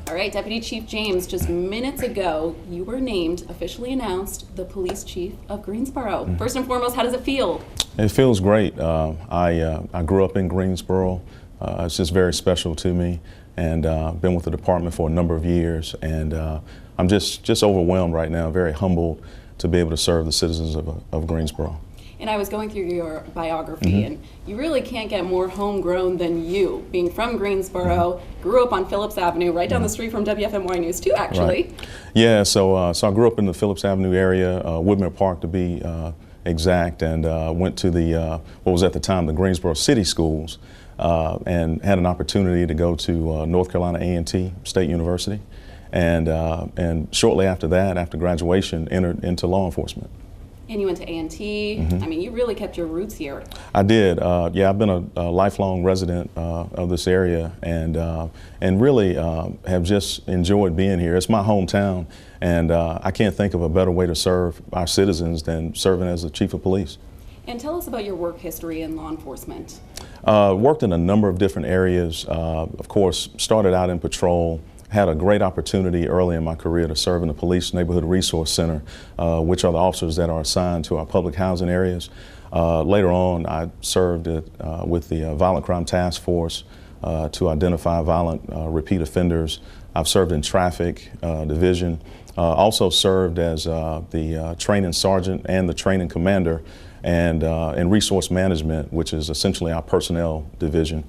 All right, Deputy Chief James, just minutes ago, you were named, officially announced, the Police Chief of Greensboro. First and foremost, how does it feel? It feels great. I grew up in Greensboro. It's just very special to me, and been with the department for a number of years, and I'm just overwhelmed right now, very humbled to be able to serve the citizens of Greensboro. And I was going through your biography, and you really can't get more homegrown than you. Being from Greensboro, grew up on Phillips Avenue, right down the street from WFMY News 2, actually. Right. Yeah, so I grew up in the Phillips Avenue area, Woodmere Park to be exact, and went to the, what was at the time the Greensboro City Schools, and had an opportunity to go to North Carolina A&T State University. And shortly after that, after graduation, entered into law enforcement. And you went to A&T. I mean, you really kept your roots here. I did. Yeah, I've been a lifelong resident of this area, and really have just enjoyed being here. It's my hometown, and I can't think of a better way to serve our citizens than serving as the Chief of Police. And tell us about your work history in law enforcement. Worked in a number of different areas. Of course, started out in patrol. Had a great opportunity early in my career to serve in the Police Neighborhood Resource Center, which are the officers that are assigned to our public housing areas. Later on, I served with the Violent Crime Task Force to identify violent repeat offenders. I've served in Traffic Division. Also served as the training sergeant and the training commander, and in resource management, which is essentially our personnel division.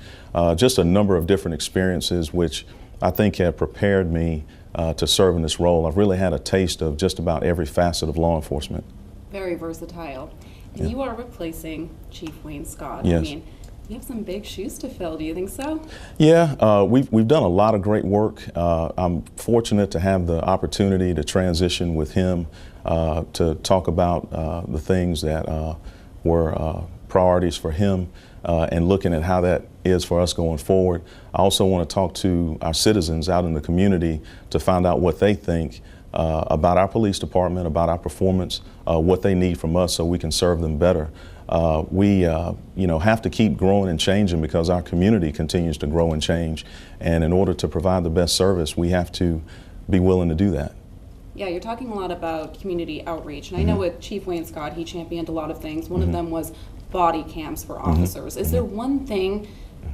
Just a number of different experiences which I think have prepared me to serve in this role. I've really had a taste of just about every facet of law enforcement. Very versatile. And you are replacing Chief Wayne Scott. Yes. I mean, you have some big shoes to fill. Do you think so? Yeah, we've done a lot of great work. I'm fortunate to have the opportunity to transition with him to talk about the things that were priorities for him, and looking at how that is for us going forward. I also want to talk to our citizens out in the community to find out what they think about our police department, about our performance, what they need from us so we can serve them better. We have to keep growing and changing because our community continues to grow and change. And in order to provide the best service, we have to be willing to do that. Yeah, you're talking a lot about community outreach. And I know with Chief Wayne Scott, he championed a lot of things. One of them was body cams for officers. Is there one thing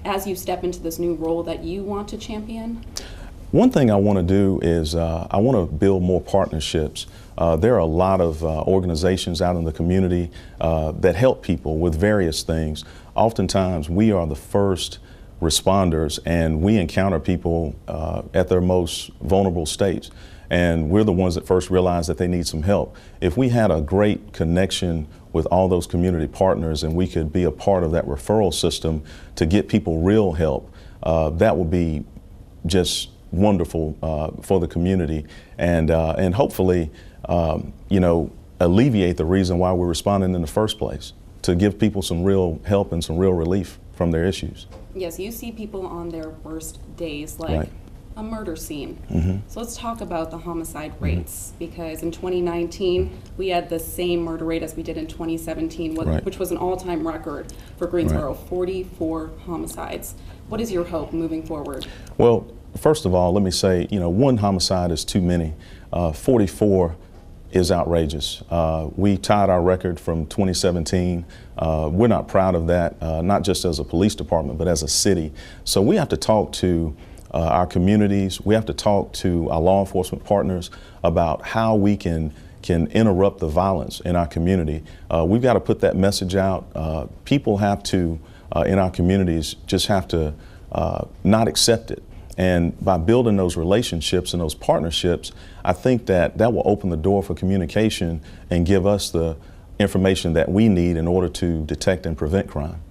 as you step into this new role that you want to champion? One thing I want to do is I want to build more partnerships. There are a lot of organizations out in the community that help people with various things. Oftentimes we are the first responders and we encounter people at their most vulnerable states. And we're the ones that first realize that they need some help. If we had a great connection with all those community partners and we could be a part of that referral system to get people real help, that would be just wonderful for the community, and hopefully, alleviate the reason why we're responding in the first place, to give people some real help and some real relief from their issues. Yes, you see people on their worst days, like Right. a murder scene. So let's talk about the homicide rates, because in 2019 we had the same murder rate as we did in 2017, Right. which was an all-time record for Greensboro, 44 homicides. What is your hope moving forward? Well, first of all, let me say, one homicide is too many. 44 is outrageous. We tied our record from 2017. We're not proud of that, not just as a police department, but as a city. So we have to talk to our communities. We have to talk to our law enforcement partners about how we can interrupt the violence in our community. We've got to put that message out. People have to, in our communities, just have to not accept it. And by building those relationships and those partnerships, I think that will open the door for communication and give us the information that we need in order to detect and prevent crime.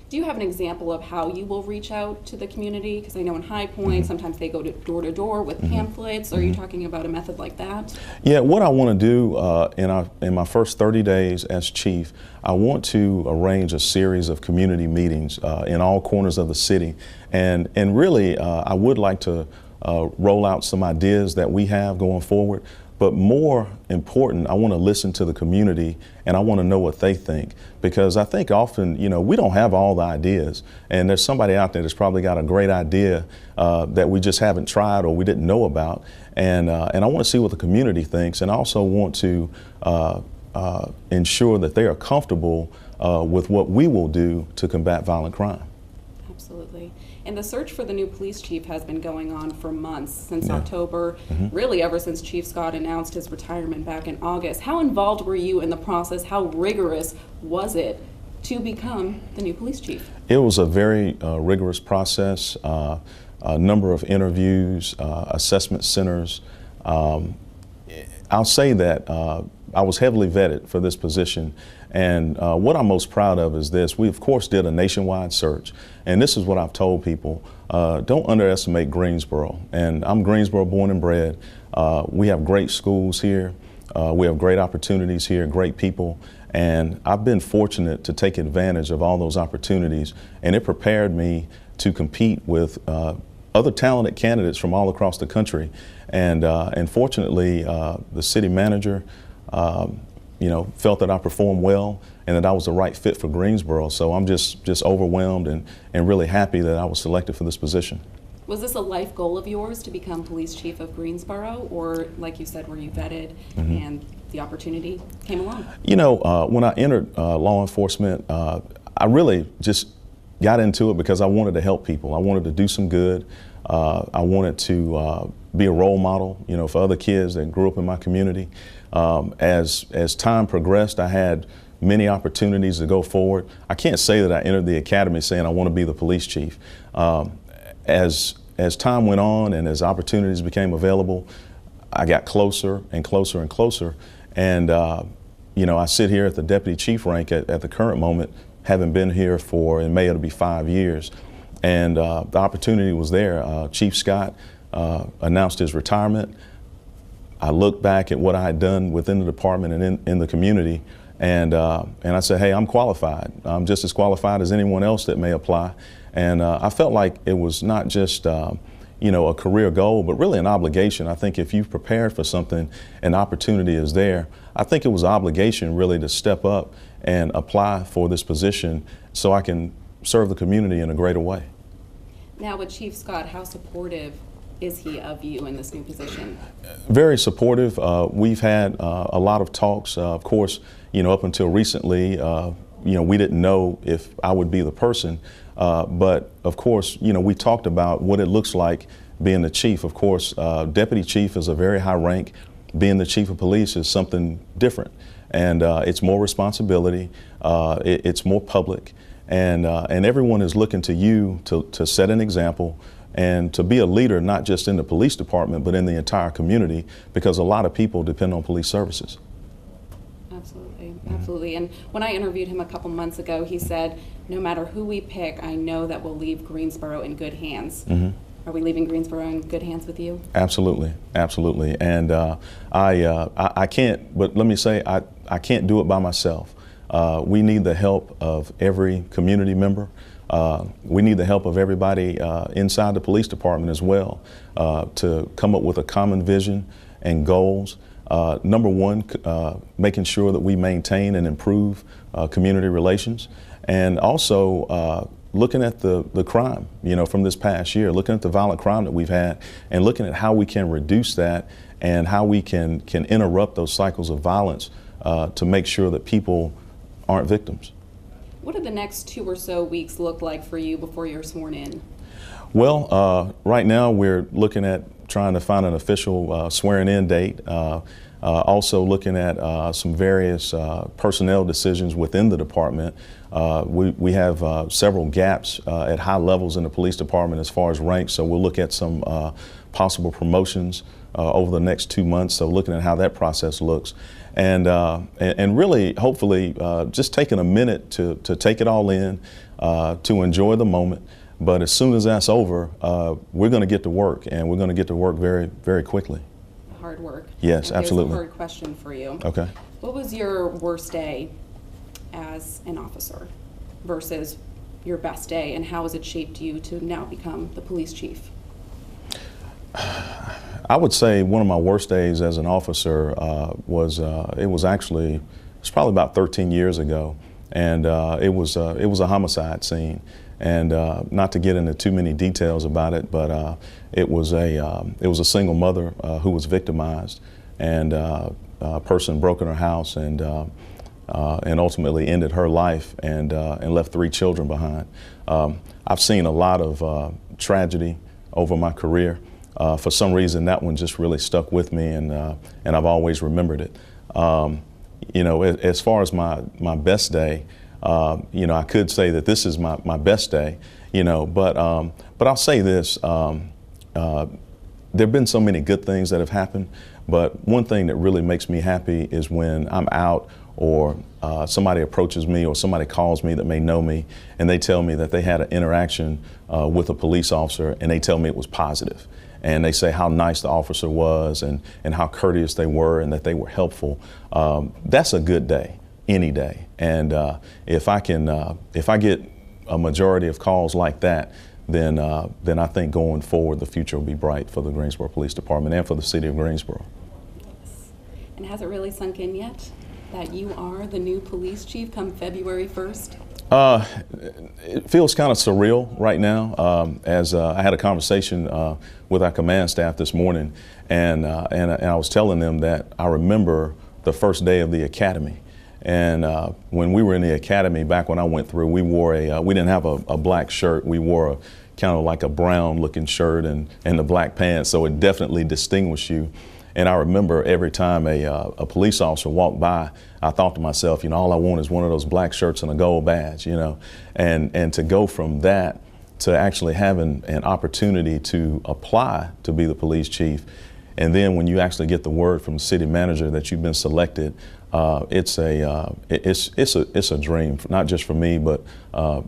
Do you have an example of how you will reach out to the community? Because I know in High Point, sometimes they go door to door with pamphlets. Are you talking about a method like that? Yeah, what I want to do in my first 30 days as chief, I want to arrange a series of community meetings in all corners of the city. And really, I would like to roll out some ideas that we have going forward. But more important, I want to listen to the community and I want to know what they think, because I think often, we don't have all the ideas, and there's somebody out there that's probably got a great idea that we just haven't tried or we didn't know about, and I want to see what the community thinks, and I also want to ensure that they are comfortable with what we will do to combat violent crime. Absolutely. And the search for the new police chief has been going on for months, since Yeah. October, really ever since Chief Scott announced his retirement back in August. How involved were you in the process? How rigorous was it to become the new police chief? It was a very rigorous process, a number of interviews, assessment centers. I'll say that I was heavily vetted for this position, and what I'm most proud of is this. We, of course, did a nationwide search, and this is what I've told people. Don't underestimate Greensboro, and I'm Greensboro born and bred. We have great schools here. We have great opportunities here, great people, and I've been fortunate to take advantage of all those opportunities, and it prepared me to compete with other talented candidates from all across the country. And fortunately, the city manager felt that I performed well and that I was the right fit for Greensboro. So I'm just overwhelmed and really happy that I was selected for this position. Was this a life goal of yours to become police chief of Greensboro, or like you said, were you vetted and the opportunity came along? When I entered law enforcement, I really just got into it because I wanted to help people. I wanted to do some good. I wanted to be a role model, for other kids that grew up in my community. As time progressed, I had many opportunities to go forward. I can't say that I entered the academy saying I want to be the police chief. As time went on and as opportunities became available, I got closer and closer and closer. And I sit here at the deputy chief rank at the current moment, having been here for, in May it'll be 5 years. And the opportunity was there. Chief Scott announced his retirement. I looked back at what I had done within the department and in the community, and I said, hey, I'm qualified. I'm just as qualified as anyone else that may apply. And I felt like it was not just a career goal, but really an obligation. I think if you've prepared for something, an opportunity is there. I think it was an obligation really to step up and apply for this position so I can serve the community in a greater way. Now with Chief Scott, how supportive is he of you in this new position? Very supportive. We've had a lot of talks. Of course, up until recently, we didn't know if I would be the person. But of course, we talked about what it looks like being the chief. Of course, deputy chief is a very high rank. Being the chief of police is something different, and it's more responsibility. It's more public, and everyone is looking to you to set an example and to be a leader, not just in the police department, but in the entire community, because a lot of people depend on police services. Absolutely, absolutely. And when I interviewed him a couple months ago, he said, no matter who we pick, I know that we'll leave Greensboro in good hands. Are we leaving Greensboro in good hands with you? Absolutely, absolutely. And I can't, but let me say, I can't do it by myself. We need the help of every community member. We need the help of everybody inside the police department as well to come up with a common vision and goals. Number one, making sure that we maintain and improve community relations, and also looking at the crime, from this past year, looking at the violent crime that we've had, and looking at how we can reduce that and how we can interrupt those cycles of violence to make sure that people aren't victims. What do the next 2 or so weeks look like for you before you're sworn in? Well, right now we're looking at trying to find an official swearing-in date. Also looking at some various personnel decisions within the department. We have several gaps at high levels in the police department as far as ranks, so we'll look at some possible promotions over the next 2 months, so looking at how that process looks. And really, hopefully, just taking a minute to take it all in, to enjoy the moment. But as soon as that's over, we're going to get to work, and we're going to get to work very, very quickly. Hard work. Yes, absolutely. Here's a hard question for you. Okay. What was your worst day as an officer versus your best I I would say one of my worst days as an officer was it's probably about 13 years ago, and it was a homicide scene. And not to get into too many details about it, but it was a single mother who was victimized, and a person broke in her house and ultimately ended her life and left 3 children behind. I've seen a lot of tragedy over my career. For some reason, that one just really stuck with me, and I've always remembered it. You know, as far as my best day, you know, I could say that this is my best day, you know, but I'll say this, there have been so many good things that have happened, but one thing that really makes me happy is when I'm out or somebody approaches me or somebody calls me that may know me and they tell me that they had an interaction with a police officer and they tell me it was positive. And they say how nice the officer was and how courteous they were and that they were helpful. That's a good day, any day. And if I get a majority of calls like that, then I think going forward the future will be bright for the Greensboro Police Department and for the city of Greensboro. Yes. And has it really sunk in yet that you are the new police chief come February 1st? It feels kind of surreal right now. As I had a conversation with our command staff this morning, and I was telling them that I remember the first day of the academy. And when we were in the academy, back when I went through, we didn't have a black shirt. We wore kind of like a brown looking shirt and the black pants, so it definitely distinguished you. And I remember every time a police officer walked by, I thought to myself, you know, all I want is one of those black shirts and a gold badge, you know. And to go from that to actually having an opportunity to apply to be the police chief, and then when you actually get the word from the city manager that you've been selected, it's a dream, not just for me, but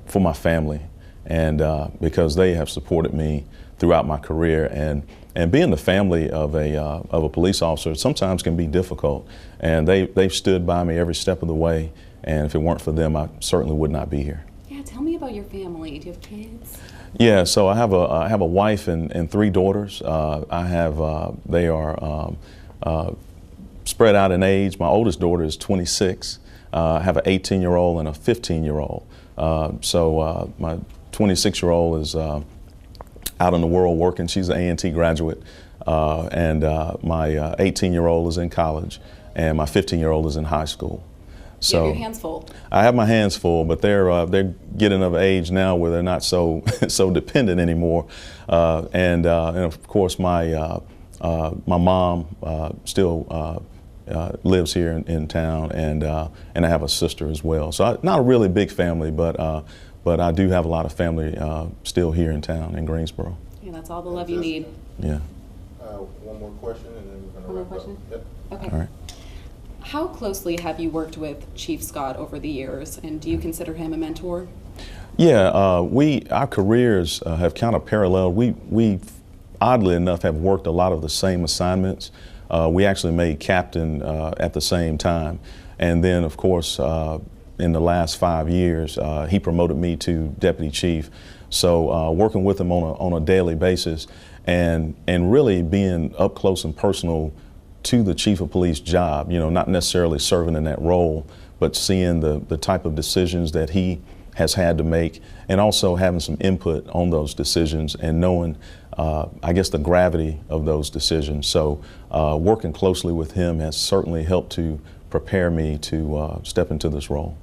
for my family, and because they have supported me throughout my career, and being the family of a police officer sometimes can be difficult, and they've stood by me every step of the way, and if it weren't for them, I certainly would not be here. Yeah, tell me about your family. Do you have kids? Yeah, so I have a wife and 3 daughters. They are spread out in age. My oldest daughter is 26. I have an 18-year-old and a 15-year-old. So my 26-year-old is out in the world working. She's an A&T graduate, and my 18-year-old is in college, and my 15-year-old is in high school. So you have your hands full. I have my hands full, but they're getting of age now where they're not so so dependent anymore, and of course my mom still lives here in town, and I have a sister as well. So not a really big family, but I do have a lot of family still here in town in Greensboro. Yeah, that's all the love you need. Yeah. One more question, and then we're going to One more wrap question? up. Yep. Okay. All right. How closely have you worked with Chief Scott over the years, and do you consider him a mentor? Yeah, our careers have kind of paralleled. We oddly enough have worked a lot of the same assignments. We actually made captain at the same time, and then of course in the last 5 years he promoted me to deputy chief. So working with him on a daily basis, and really being up close and personal to the chief of police job, you know, not necessarily serving in that role, but seeing the type of decisions that he has had to make, and also having some input on those decisions and knowing, I guess, the gravity of those decisions. So working closely with him has certainly helped to prepare me to step into this role.